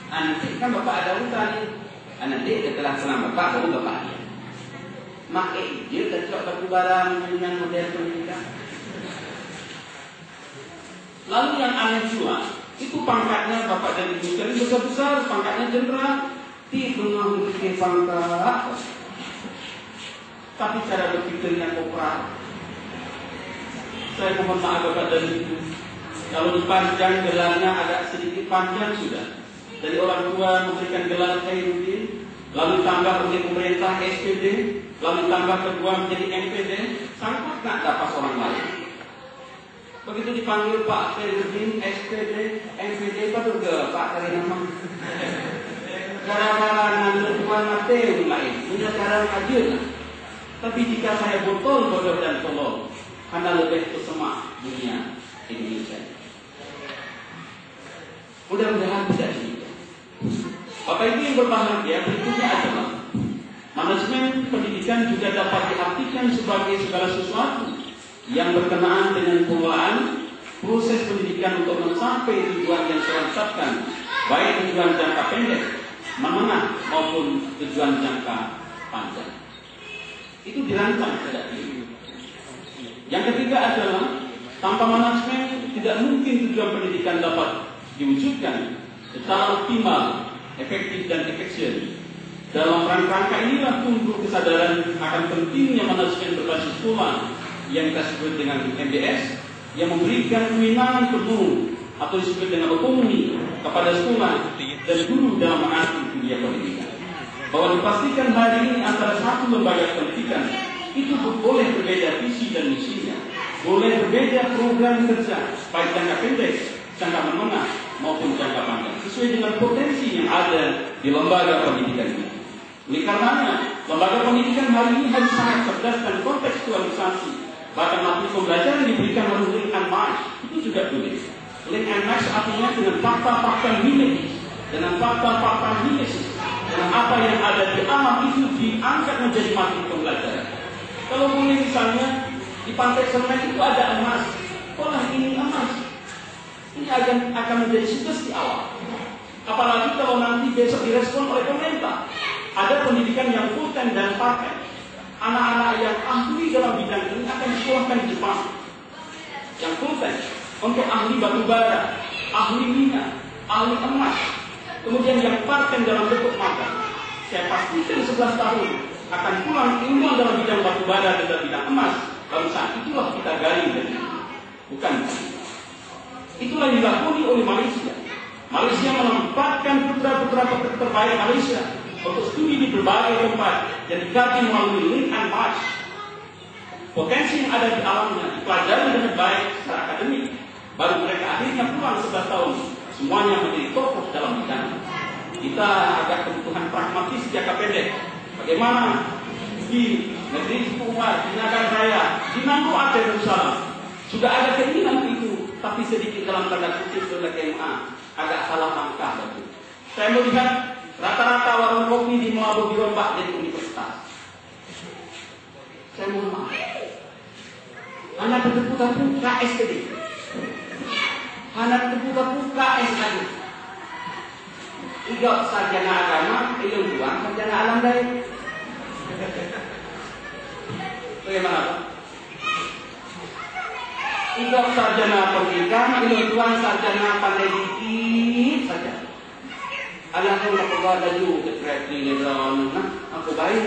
Nanti kan bapak ada utang. Nanti setelah senang bapak, baru bapak dia. Maka dia tercok batu barang dengan model pendidikan. Lalu yang aneh juga, itu pangkatnya bapak dan ibu sekalian besar-besar, pangkatnya jenderal. Di tengah memiliki pangkat, tapi cara berpikirnya kopral. Saya mohon maaf bapak dan ibu, kalau dipanjang gelarnya agak sedikit panjang sudah. Dari orang tua memberikan gelar Khairuddin, lalu tambah oleh pemerintah SPD, lalu tambah kedua menjadi MPD, sangkut nak dapat orang lain. Begitu dipanggil Pak Khairuddin, SPD, MPD, patut ke Pak cari nama. Gara-gara ngambil Tuan Mateo lain, punya cara ngajar. Tapi jika saya botol, bodoh dan tolol, karena lebih ke semak dunia Indonesia. Mudah-mudahan tidak demikian. Bapak Ibu yang berbahagia, berikutnya adalah manajemen pendidikan juga dapat diartikan sebagai segala sesuatu yang berkenaan dengan pengelolaan proses pendidikan untuk mencapai tujuan yang telah ditetapkan, baik tujuan jangka pendek, menengah maupun tujuan jangka panjang. Itu dirancang sejak dulu. Yang ketiga adalah tanpa manajemen tidak mungkin tujuan pendidikan dapat diwujudkan secara optimal, efektif dan efisien. Dalam rangka inilah tumbuh kesadaran akan pentingnya manajemen berbasis pola yang kita sebut dengan MBS, yang memberikan kewenangan penuh atau disebut dengan otonomi kepada sekolah dan guru dalam mengatur dunia pendidikan. Bahwa dipastikan hari ini antara satu lembaga pendidikan itu boleh berbeda visi dan misinya, boleh berbeda program kerja, baik jangka pendek, jangka menengah maupun jangka panjang, sesuai dengan potensi yang ada di lembaga pendidikan ini. Oleh karenanya, lembaga pendidikan hari ini harus sangat cerdas dan kontekstualisasi. Bahkan materi pembelajaran diberikan harus link and match. Itu juga boleh. Link and match artinya dengan fakta-fakta mimetis, dengan fakta-fakta mimesis, dengan apa yang ada di alam itu diangkat menjadi materi pembelajaran. Kalau boleh misalnya di pantai Semen itu ada emas, pola ini emas. Ini akan menjadi sugesti awal. Apalagi kalau nanti besok direspon oleh pemerintah. Ada pendidikan yang full time dan part time. Anak-anak yang ahli dalam bidang ini akan disekolahkan di Jepang. Yang full time untuk ahli batu bara, ahli minyak, ahli emas. Kemudian yang part time dalam bentuk magang. Saya pastikan 11 tahun akan pulang ilmu dalam bidang batu bara dan dalam bidang emas. Lalu saat itulah kita gali dari bukan. Itulah yang dilakoni oleh Malaysia. Malaysia menempatkan putra-putra terbaik Malaysia untuk studi di berbagai tempat yang dikaji melalui link and match. Potensi yang ada di alamnya dipelajari dengan baik secara akademik, baru mereka akhirnya pulang 11 tahun semuanya menjadi tokoh dalam bidang. Kita agak kebutuhan pragmatis jangka pendek. Bagaimana di negeri Suku Umar, di Nagan Raya, di Nangko Aceh Darussalam sudah ada keinginan itu, tapi sedikit dalam tanda kutip oleh KMA agak salah langkah. Saya melihat rata-rata warung kopi di Melabu dirombak jadi universitas. Saya mohon maaf. Hanya bertepuk-tepuk KSPD. Hanya bertepuk-tepuk KSAD. Iga sarjana agama, ilmu tuan, sarjana alam daya. Bagaimana Pak? Iga sarjana pendidikan, ilmu tuan, sarjana pandai dikit saja. Alhamdulillah Allah laju ke kreatif dalam aku baik